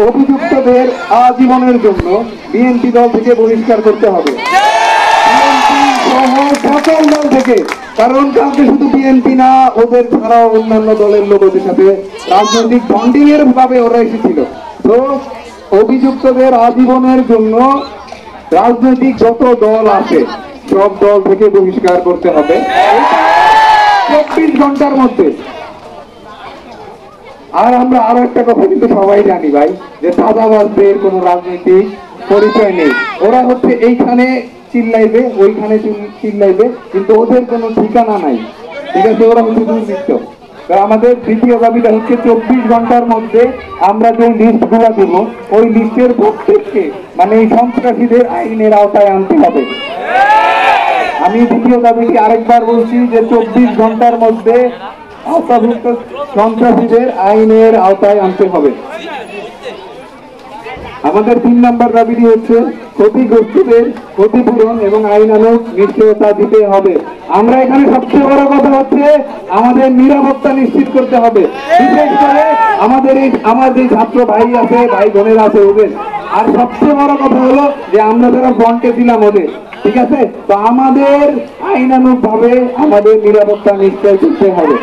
অভিযুক্তদের আজীবনের জন্য বিএনপি দল থেকে বহিষ্কার করতে হবে, সকল দল থেকে। কারণ কাউকে শুধু বিএনপি না, ওদের ছাড়াও অন্যান্য দলের লোক ওদের সাথে রাজনৈতিক বন্ডিং এর ভাবে ওরা এসেছিল। তো অভিযুক্তদের আজীবনের জন্য রাজনৈতিক যত দল আছে সব দল থেকে বহিষ্কার করতে হবে 24 ঘন্টার মধ্যে। আর আমরা আরো একটা কথা কিন্তু সবাই জানি ভাই, যে চাঁদাবাজদের কোনো রাজনৈতিক পরিচয় নেই। ওরা হচ্ছে এইখানে চিল্লাইবে, ওইখানে চিল্লাইবে, কিন্তু ওদের কোনো ঠিকানা নাই, ঠিক আছে? ওরা হচ্ছে দুর্বৃত্ত। আমাদের দ্বিতীয় দাবিটা হচ্ছে 24 ঘন্টার মধ্যে আমরা যে লিস্ট গুলা দেব, ওই লিস্টের প্রত্যেককে মানে এই সন্ত্রাসীদের আইনের আওতায় আনতে হবে। আমি দ্বিতীয় দাবিটি আরেকবার বলছি যে 24 ঘন্টার মধ্যে আওতাভুক্ত সন্ত্রাসীদের আইনের আওতায় আনতে হবে। আমাদের 3 নম্বর দাবিটি হচ্ছে ক্ষতিগ্রস্তদের ক্ষতিপূরণ এবং আইনানুগ নিশ্চয়তা দিতে হবে। আমরা এখানে সবচেয়ে বড় কথা হচ্ছে আমাদের নিরাপত্তা নিশ্চিত করতে হবে, বিশেষ করে আমাদের ছাত্র ভাই আছে, ভাই বোনেরা আছে ওদের। আর সবচেয়ে বড় কথা হলো যে আমরা যারা ফ্রন্টে ছিলাম ওদের, ঠিক আছে? তো আমাদের আইনানুগ ভাবে আমাদের নিরাপত্তা নিশ্চয় করতে হবে।